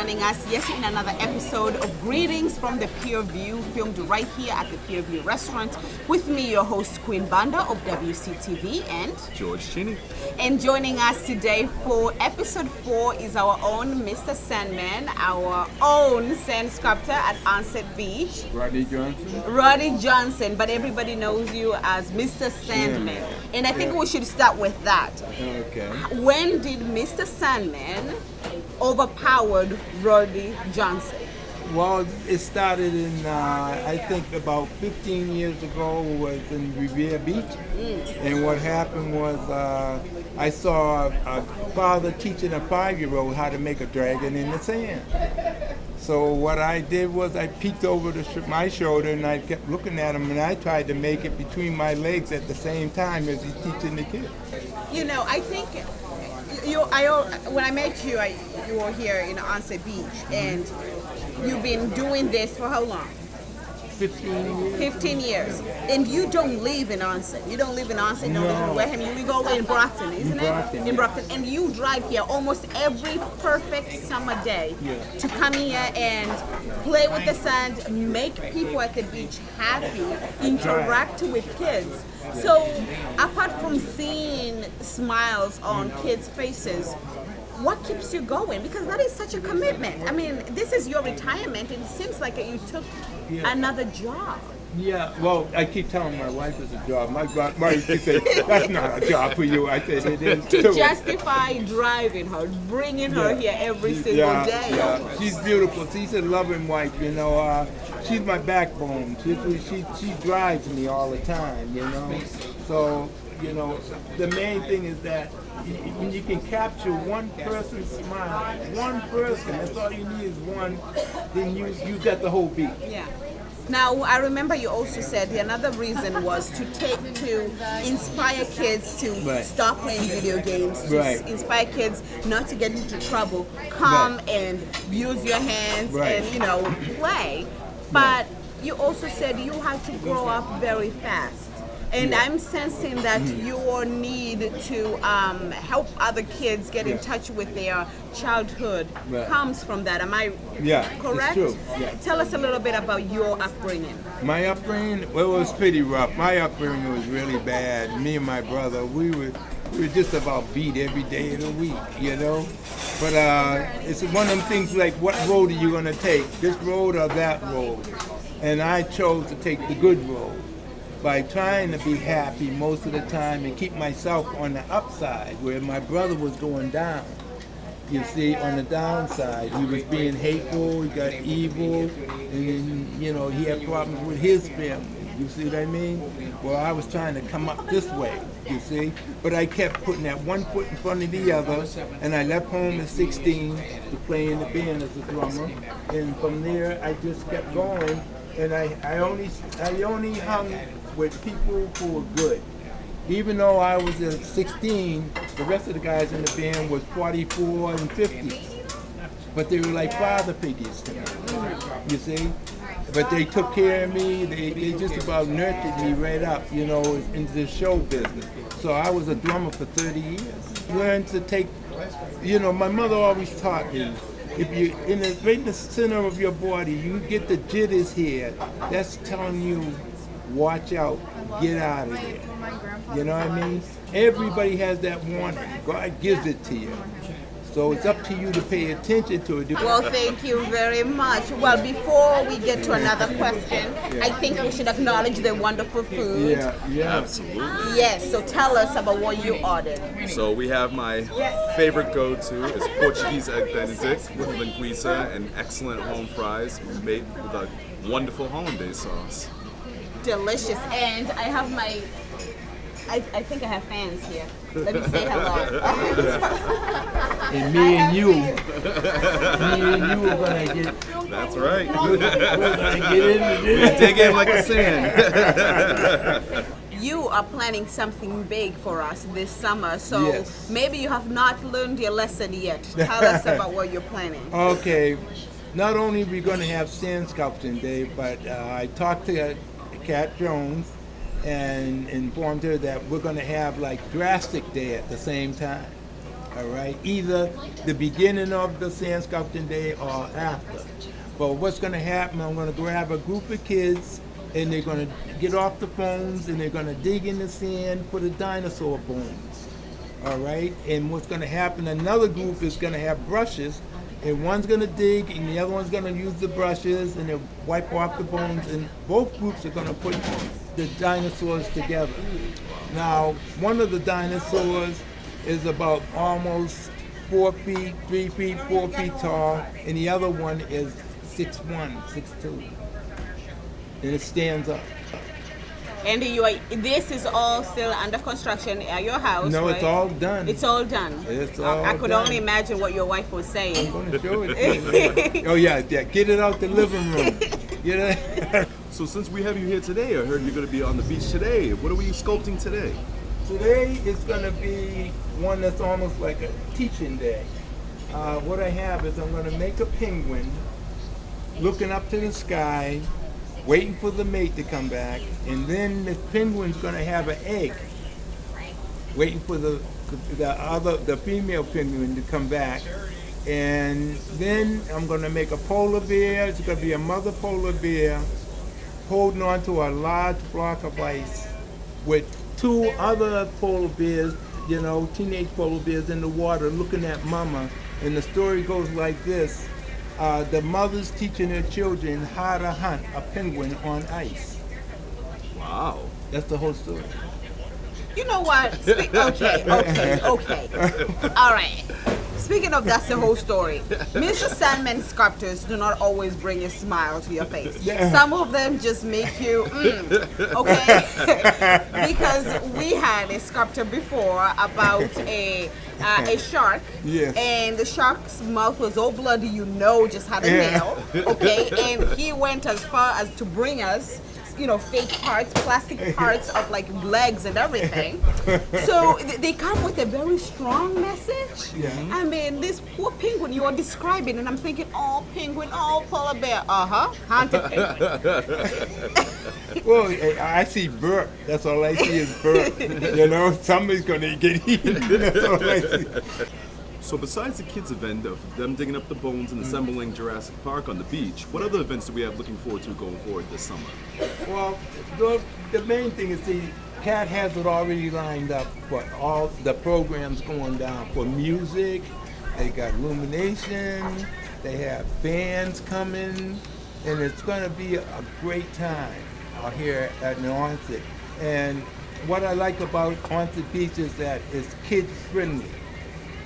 joining us yet in another episode of Greetings from the Pierview, filmed right here at the Pierview restaurant. With me, your host, Queen Banda of WCTV, and George Cheney. And joining us today for episode 4 is our own Mr. Sandman, our own sand sculptor at Onset Beach. Roddy Johnson, but everybody knows you as Mr. Sandman. And I think we should start with that. Okay. When did Mr. Sandman overpowered Roddy Johnson? Well, it started in, I think about 15 years ago, was in Revere Beach. And what happened was I saw a father teaching a 5-year-old how to make a dragon in the sand. So what I did was I peeked over my shoulder and I kept looking at him, and I tried to make it between my legs at the same time as he's teaching the kids. You know, I think when I met you, you were here in Onset Beach, and you've been doing this for how long? 15 years. 15 years. And you don't live in Onset. You don't live in Onset, you don't live in Wareham. You live all the way in Brockton, isn't it? In Brockton. And you drive here almost every perfect summer day to come here and play with the sand, make people at the beach happy, interact with kids. So apart from seeing smiles on kids' faces, what keeps you going? Because that is such a commitment. I mean, this is your retirement, and it seems like you took another job. Yeah, well, I keep telling my wife it's a job. My wife used to say, that's not a job for you. I said, it is too. To justify driving her, bringing her here every single day. Yeah. She's beautiful. She's a loving wife, you know. She's my backbone. She drives me all the time, you know. So, you know, the main thing is that when you can capture one person's smile, one person, that's all you need is one, then you got the whole beat. Yeah. Now, I remember you also said another reason was to inspire kids to stop playing video games, to inspire kids not to get into trouble, come and use your hands and, you know, play. But you also said you had to grow up very fast. And I'm sensing that your need to help other kids get in touch with their childhood comes from that. Am I correct? It's true. Yeah. Tell us a little bit about your upbringing. My upbringing, well, it was pretty rough. My upbringing was really bad. Me and my brother, we were just about beat every day of the week, you know? But it's one of them things like, what road are you going to take? This road or that road? And I chose to take the good road, by trying to be happy most of the time and keep myself on the upside, where my brother was going down. You see, on the downside, he was being hateful, he got evil, and you know, he had problems with his family. You see what I mean? Well, I was trying to come up this way, you see? But I kept putting that one foot in front of the other, and I left home at 16 to play in the band as a drummer. And from there, I just kept going, and I only hung with people who were good. Even though I was at 16, the rest of the guys in the band was 44 and 50. But they were like father figures to me, you see? But they took care of me, they just about nurtured me right up, you know, into the show business. So I was a drummer for 30 years. Learned to take, you know, my mother always taught me, if you right in the center of your body, you get the jitters here, that's telling you, watch out, get out of here. You know what I mean? Everybody has that warning. God gives it to you. So it's up to you to pay attention to it. Well, thank you very much. Well, before we get to another question, I think we should acknowledge the wonderful food. Yeah. Absolutely. Yes, so tell us about what you ordered. So we have my favorite go-to is Portuguese egg benedict with linguiça and excellent home fries made with a wonderful hollandaise sauce. Delicious. And I have I think I have fans here. Let me say hello. And me and you are gonna get. That's right. We're gonna get into this. We dig in like the sand. You are planning something big for us this summer, so maybe you have not learned your lesson yet. Tell us about what you're planning. Okay. Not only are we going to have sand sculpting day, but I talked to Kat Jones and informed her that we're going to have like drastic day at the same time. all right? Either the beginning of the sand sculpting day or after. But what's going to happen, I'm going to grab a group of kids, and they're going to get off the phones, and they're going to dig in the sand for the dinosaur bones, all right? And what's going to happen, another group is going to have brushes, and one's going to dig, and the other one's going to use the brushes, and they'll wipe off the bones, and both groups are going to put the dinosaurs together. Now, one of the dinosaurs is about almost 4 feet, 3 feet, 4 feet tall, and the other one is 6'1", 6'2", and it stands up. And this is all still under construction at your house, No, right? it's all done. It's all done. It's all I could done. only imagine what your wife was saying. I'm going to show it to you. Oh, yeah, get it out the living room. You know? So since we have you here today, I heard you're going to be on the beach today. What are we sculpting today? Today is going to be one that's almost like a teaching day. What I have is I'm going to make a penguin looking up to the sky, waiting for the mate to come back, and then this penguin's going to have an egg, waiting for the female penguin to come back. And then I'm going to make a polar bear. It's going to be a mother polar bear holding on to a large block of ice with 2 other polar bears, you know, teenage polar bears in the water looking at mama. And the story goes like this. The mother's teaching her children how to hunt a penguin on ice. Wow. That's the whole story. You know what? Okay. All right. Speaking of that's the whole story, Mr. Sandman sculptors do not always bring a smile to your face. Yeah. Some of them just make you, okay? Because we had a sculpture before about a shark, Yes. and the shark's mouth was all bloody, just had a nail, okay? And he went as far as to bring us fake parts, plastic parts of like legs and everything. So they come with a very strong message. Yeah. I mean, this poor penguin you are describing, and I'm thinking, oh, penguin, oh, polar bear, haunted penguin. Well, I see burp. That's all I see is burp. Somebody's going to get eaten. That's all I see. So besides the kids event of them digging up the bones and assembling Jurassic Park on the beach, what other events do we have looking forward to going forward this summer? Well, the main thing is the CAT has it already lined up for all the programs going down for music. They got illumination. They have bands coming, and it's going to be a great time out here at Onset. And what I like about Onset Beach is that it's kid friendly.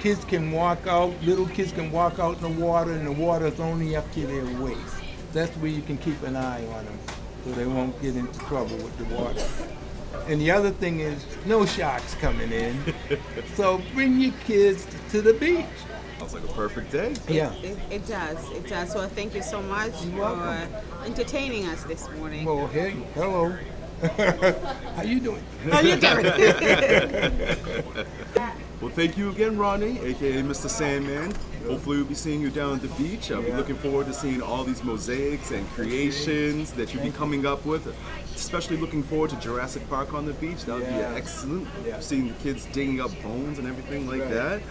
Kids can walk out, little kids can walk out in the water, and the water is only up to their waist. That's where you can keep an eye on them so they won't get into trouble with the water. And the other thing is, no sharks coming in. So bring your kids to the beach. Sounds like a perfect day. Yeah. It does. So thank you so much for entertaining us this morning. Well, hey, hello. How you doing? How you doing? Well, thank you again, Ronnie, aka Mr. Sandman. Hopefully we'll be seeing you down at the beach. I'll be looking forward to seeing all these mosaics and creations that you'll be coming up with. Especially looking forward to Jurassic Park on the beach. That would be excellent. Seeing the kids digging up bones and everything like that.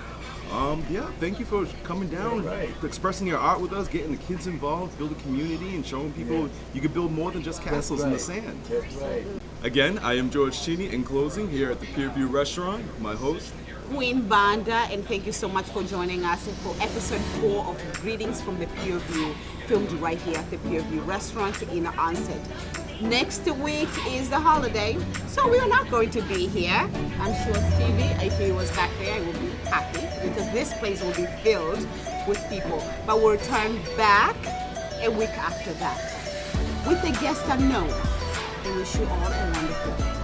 Thank you for coming down, expressing your art with us, getting the kids involved, build a community, and showing people you can build more than just castles in the sand. That's right. Again, I am George Cheney in closing here at the Pierview restaurant, my host. Queen Banda, and thank you so much for joining us for episode 4 of Greetings from the Pierview, filmed right here at the Pierview restaurant in Onset. Next week is the holiday, so we are not going to be here. I'm sure Stevie, if he was back there, would be happy because this place will be filled with people. But we'll return back a week after that with a guest unknown. And wish you all a wonderful day.